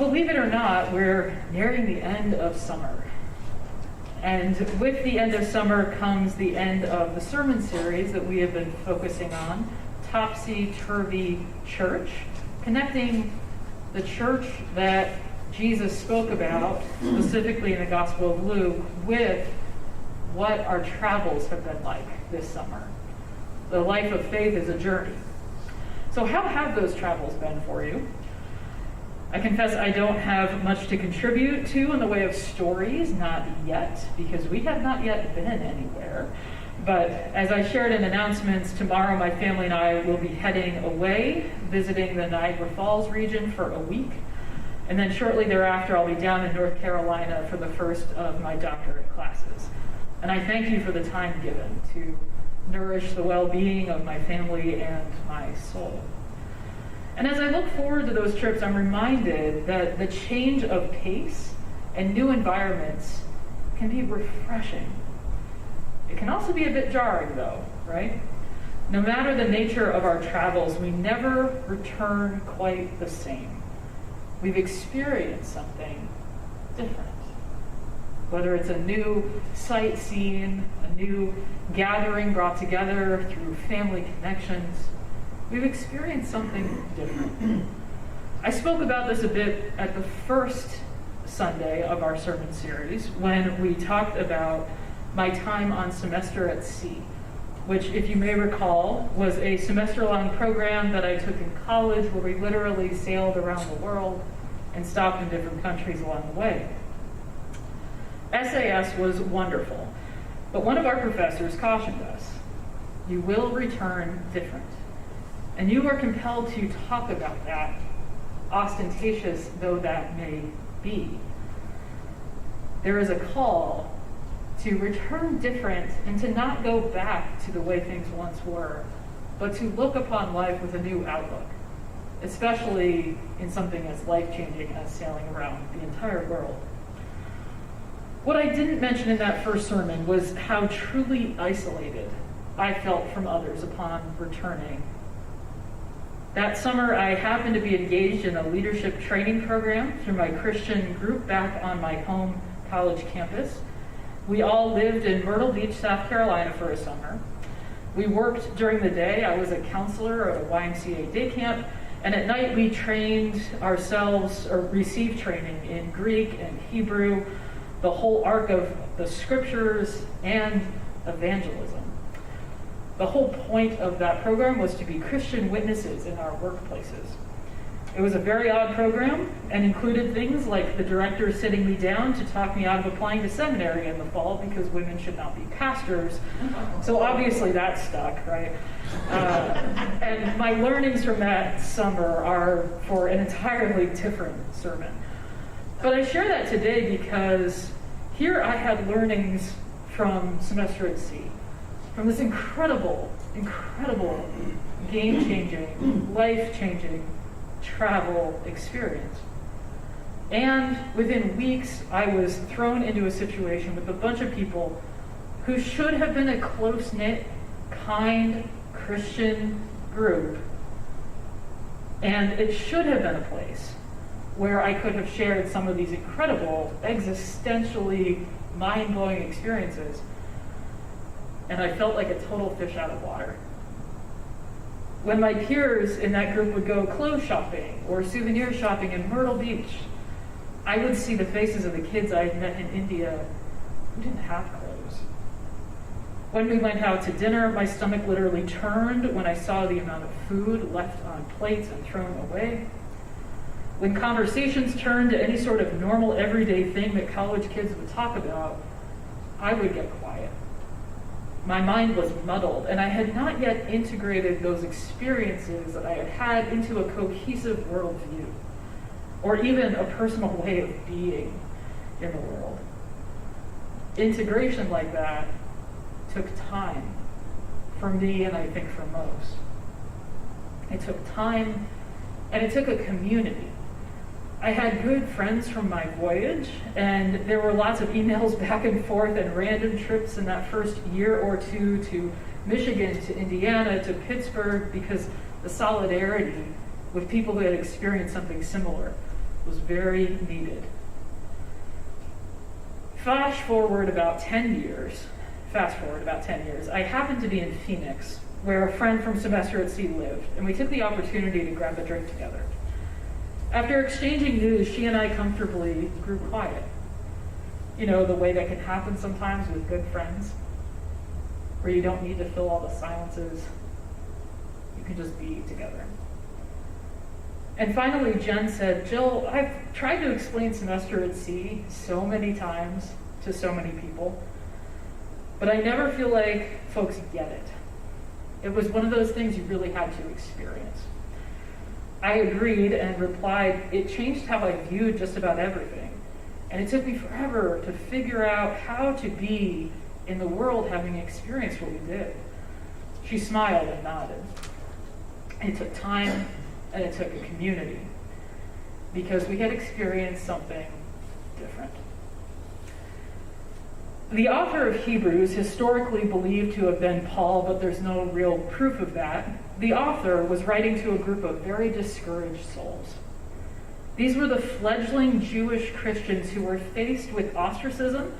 believe it or not, we're nearing the end of summer. And with the end of summer comes the end of the sermon series that we have been focusing on, Topsy-Turvy Church, connecting the church that Jesus spoke about, specifically in the Gospel of Luke, with what our travels have been like this summer. The life of faith is a journey. So how have those travels been for you? I confess I don't have much to contribute to in the way of stories, not yet, because we have not yet been anywhere. But as I shared in announcements, tomorrow my family and I will be heading away, visiting the Niagara Falls region for a week. And then shortly thereafter, I'll be down in North Carolina for the first of my doctorate classes. And I thank you for the time given to nourish the well-being of my family and my soul. And as I look forward to those trips, I'm reminded that the change of pace and new environments can be refreshing. It can also be a bit jarring, though, right? No matter the nature of our travels, we never return quite the same. We've experienced something different. Whether it's a new sight seen, a new gathering brought together through family connections, we've experienced something different. I spoke about this a bit at the first Sunday of our sermon series when we talked about my time on Semester at Sea, which, if you may recall, was a semester-long program that I took in college where we literally sailed around the world and stopped in different countries along the way. SAS was wonderful, but one of our professors cautioned us, you will return different. And you are compelled to talk about that, ostentatious though that may be. There is a call to return different and to not go back to the way things once were, but to look upon life with a new outlook, especially in something as life-changing as sailing around the entire world. What I didn't mention in that first sermon was how truly isolated I felt from others upon returning. That summer, I happened to be engaged in a leadership training program through my Christian group back on my home college campus. We all lived in Myrtle Beach, South Carolina for a summer. We worked during the day. I was a counselor at a YMCA day camp, and at night we trained ourselves, or received training in Greek and Hebrew, the whole arc of the scriptures and evangelism. The whole point of that program was to be Christian witnesses in our workplaces. It was a very odd program and included things like the director sitting me down to talk me out of applying to seminary in the fall because women should not be pastors. So obviously that stuck, right? And my learnings from that summer are for an entirely different sermon. But I share that today because here I had learnings from Semester at Sea, from this incredible, game-changing, life-changing travel experience. And within weeks, I was thrown into a situation with a bunch of people who should have been a close-knit, kind, Christian group. And it should have been a place where I could have shared some of these incredible, existentially mind-blowing experiences. And I felt like a total fish out of water. When my peers in that group would go clothes shopping or souvenir shopping in Myrtle Beach, I would see the faces of the kids I had met in India who didn't have clothes. When we went out to dinner, my stomach literally turned when I saw the amount of food left on plates and thrown away. When conversations turned to any sort of normal everyday thing that college kids would talk about, I would get quiet. My mind was muddled, and I had not yet integrated those experiences that I had had into a cohesive worldview, or even a personal way of being in the world. Integration like that took time for me, and I think for most. It took time, and it took a community. I had good friends from my voyage, and there were lots of emails back and forth and random trips in that first year or two to Michigan, to Indiana, to Pittsburgh, because the solidarity with people who had experienced something similar was very needed. Fast forward about 10 years, I happened to be in Phoenix, where a friend from Semester at Sea lived, and we took the opportunity to grab a drink together. After exchanging news, she and I comfortably grew quiet. You know, the way that can happen sometimes with good friends, where you don't need to fill all the silences. You can just be together. And finally, Jen said, "Jill, I've tried to explain Semester at Sea so many times to so many people, but I never feel like folks get it. It was one of those things you really had to experience." I agreed and replied, "It changed how I viewed just about everything. And it took me forever to figure out how to be in the world having experienced what we did." She smiled and nodded. It took time and it took a community, because we had experienced something different. The author of Hebrews, historically believed to have been Paul, but there's no real proof of that, the author was writing to a group of very discouraged souls. These were the fledgling Jewish Christians who were faced with ostracism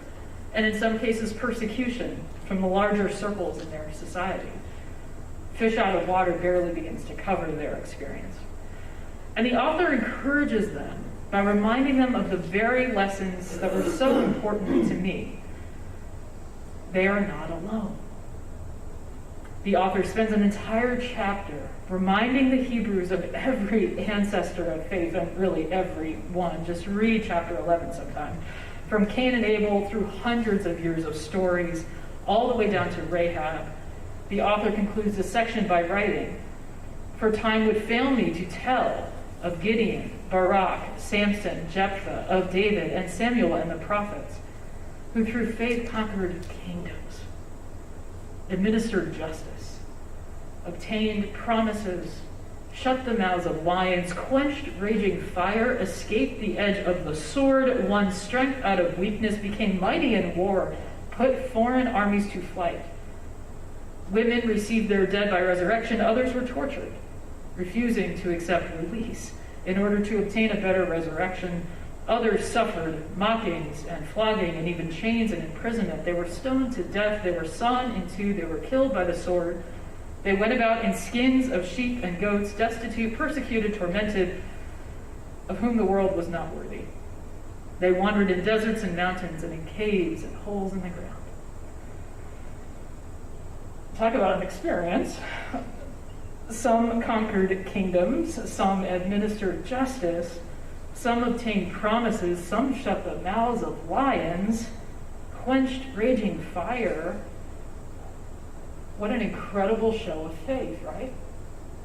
and in some cases persecution from the larger circles in their society. Fish out of water barely begins to cover their experience. And the author encourages them by reminding them of the very lessons that were so important to me. They are not alone. The author spends an entire chapter reminding the Hebrews of every ancestor of faith, and really every one. Just read chapter 11 sometime. From Cain and Abel through hundreds of years of stories, all the way down to Rahab. The author concludes the section by writing, "For time would fail me to tell of Gideon, Barak, Samson, Jephthah, of David and Samuel and the prophets, who through faith conquered kingdoms, administered justice, obtained promises, shut the mouths of lions, quenched raging fire, escaped the edge of the sword, won strength out of weakness, became mighty in war, put foreign armies to flight. Women received their dead by resurrection, others were tortured, refusing to accept release in order to obtain a better resurrection. Others suffered mockings and flogging and even chains and imprisonment. They were stoned to death. They were sawn in two. They were killed by the sword. They went about in skins of sheep and goats, destitute, persecuted, tormented, of whom the world was not worthy. They wandered in deserts and mountains and in caves and holes in the ground." Talk about an experience. Some conquered kingdoms, some administered justice, some obtained promises, some shut the mouths of lions, quenched raging fire. What an incredible show of faith, right?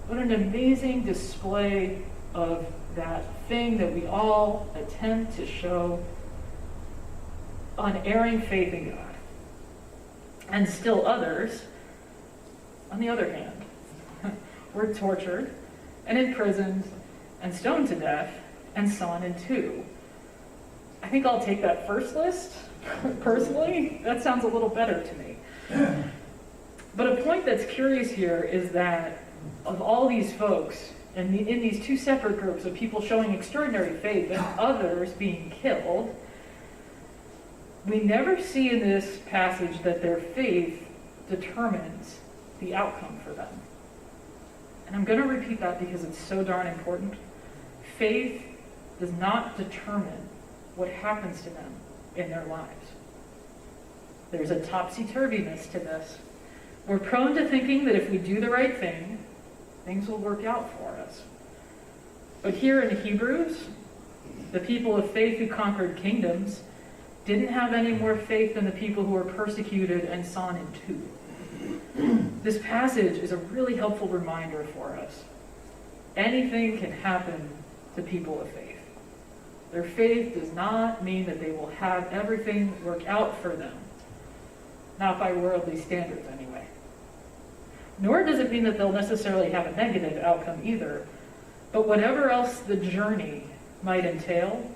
What an amazing display of that thing that we all attempt to show, unerring faith in God. And still others, on the other hand, were tortured and imprisoned and stoned to death and sawn in two. I think I'll take that first list, personally. That sounds a little better to me. But a point that's curious here is that of all these folks, in these two separate groups of people showing extraordinary faith and others being killed, we never see in this passage that their faith determines the outcome for them. And I'm going to repeat that because it's so darn important. Faith does not determine what happens to them in their lives. There's a topsy-turviness to this. We're prone to thinking that if we do the right thing, things will work out for us. But here in Hebrews, the people of faith who conquered kingdoms didn't have any more faith than the people who were persecuted and sawn in two. This passage is a really helpful reminder for us. Anything can happen to people of faith. Their faith does not mean that they will have everything work out for them. Not by worldly standards, anyway. Nor does it mean that they'll necessarily have a negative outcome either. But whatever else the journey might entail,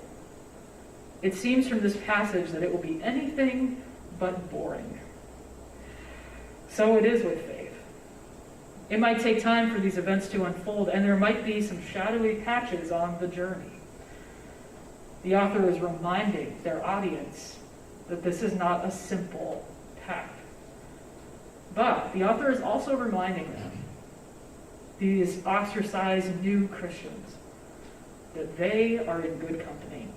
it seems from this passage that it will be anything but boring. So it is with faith. It might take time for these events to unfold, and there might be some shadowy patches on the journey. The author is reminding their audience that this is not a simple path. But the author is also reminding them, these ostracized new Christians, that they are in good company.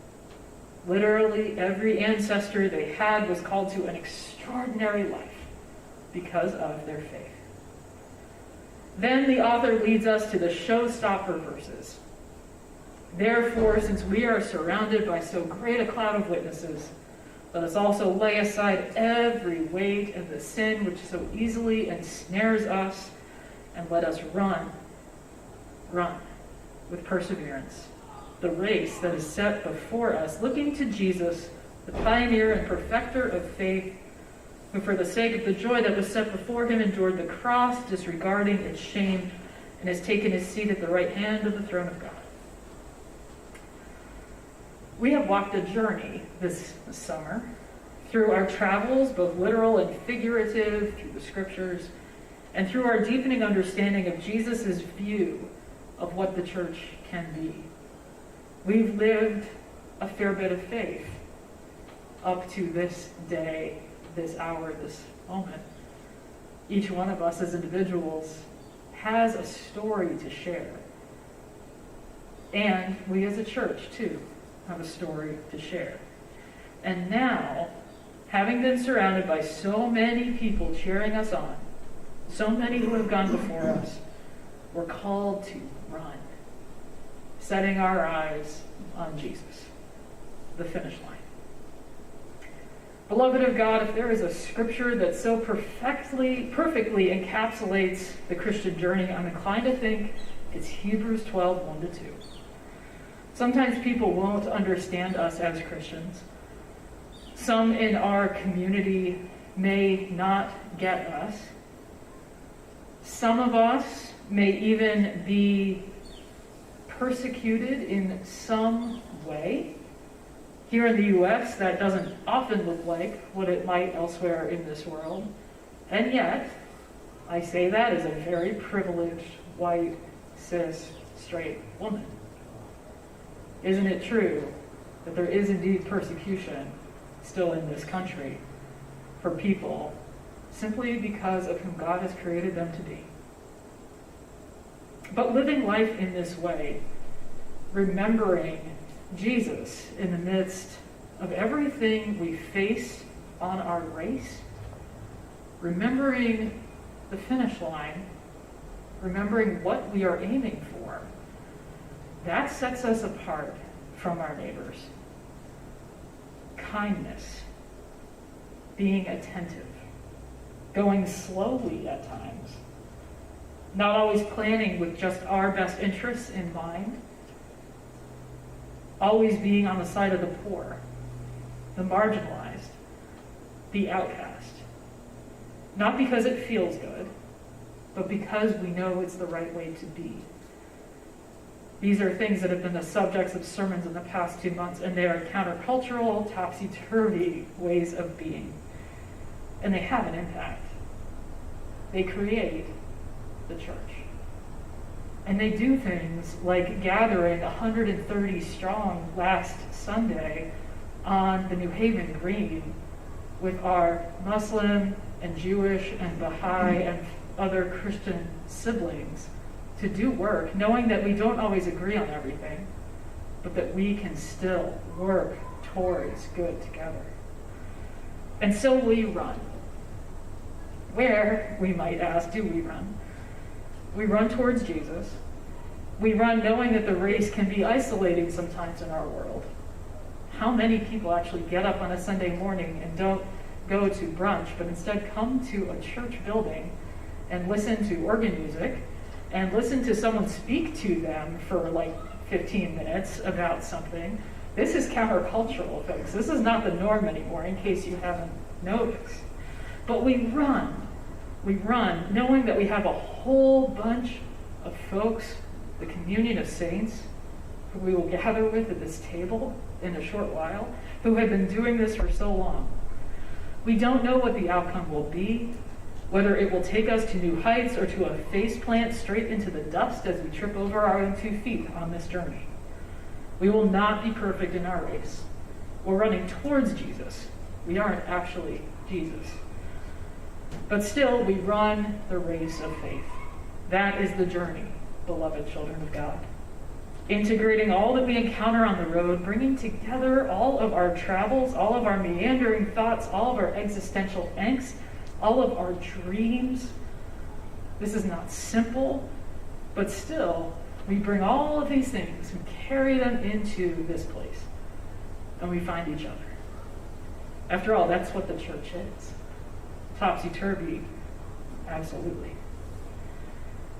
Literally every ancestor they had was called to an extraordinary life because of their faith. Then the author leads us to the showstopper verses. Therefore, since we are surrounded by so great a cloud of witnesses, let us also lay aside every weight and the sin which so easily ensnares us, and let us run with perseverance the race that is set before us, looking to Jesus, the pioneer and perfecter of faith, who for the sake of the joy that was set before him endured the cross, disregarding its shame, and has taken his seat at the right hand of the throne of God. We have walked a journey this summer through our travels, both literal and figurative, through the scriptures, and through our deepening understanding of Jesus' view of what the church can be. We've lived a fair bit of faith up to this day, this hour, this moment. Each one of us as individuals has a story to share. And we as a church, too, have a story to share. And now, having been surrounded by so many people cheering us on, so many who have gone before us, we're called to run, setting our eyes on Jesus, the finish line. Beloved of God, if there is a scripture that so perfectly encapsulates the Christian journey, I'm inclined to think it's Hebrews 12, 1-2. Sometimes people won't understand us as Christians. Some in our community may not get us. Some of us may even be persecuted in some way. Here in the U.S., that doesn't often look like what it might elsewhere in this world. And yet, I say that as a very privileged, white, cis, straight woman. Isn't it true that there is indeed persecution still in this country for people simply because of whom God has created them to be? But living life in this way, remembering Jesus in the midst of everything we face on our race, remembering the finish line, remembering what we are aiming for, that sets us apart from our neighbors. Kindness, being attentive, going slowly at times, not always planning with just our best interests in mind, always being on the side of the poor, the marginalized, the outcast. Not because it feels good, but because we know it's the right way to be. These are things that have been the subjects of sermons in the past 2 months, and they are countercultural, topsy-turvy ways of being. And they have an impact. They create the church. And they do things like gathering 130 strong last Sunday on the New Haven Green with our Muslim and Jewish and Baha'i and other Christian siblings to do work, knowing that we don't always agree on everything, but that we can still work towards good together. And so we run. Where, we might ask, do we run? We run towards Jesus. We run knowing that the race can be isolating sometimes in our world. How many people actually get up on a Sunday morning and don't go to brunch, but instead come to a church building and listen to organ music and listen to someone speak to them for like 15 minutes about something? This is countercultural, folks. This is not the norm anymore, in case you haven't noticed. But we run knowing that we have a whole bunch of folks, the communion of saints, who we will gather with at this table in a short while, who have been doing this for so long. We don't know what the outcome will be, whether it will take us to new heights or to a face plant straight into the dust as we trip over our own 2 feet on this journey. We will not be perfect in our race. We're running towards Jesus. We aren't actually Jesus. But still, we run the race of faith. That is the journey, beloved children of God. Integrating all that we encounter on the road, bringing together all of our travels, all of our meandering thoughts, all of our existential angst, all of our dreams. This is not simple, but still, we bring all of these things and carry them into this place, and we find each other. After all, that's what the church is. Topsy-turvy, absolutely.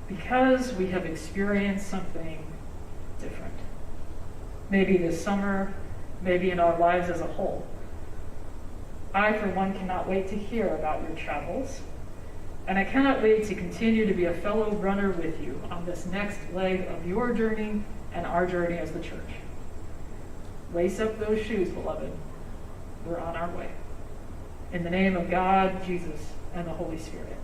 Because we have experienced something different. Maybe this summer, maybe in our lives as a whole. I, for one, cannot wait to hear about your travels, and I cannot wait to continue to be a fellow runner with you on this next leg of your journey and our journey as the church. Lace up those shoes, beloved. We're on our way. In the name of God, Jesus, and the Holy Spirit.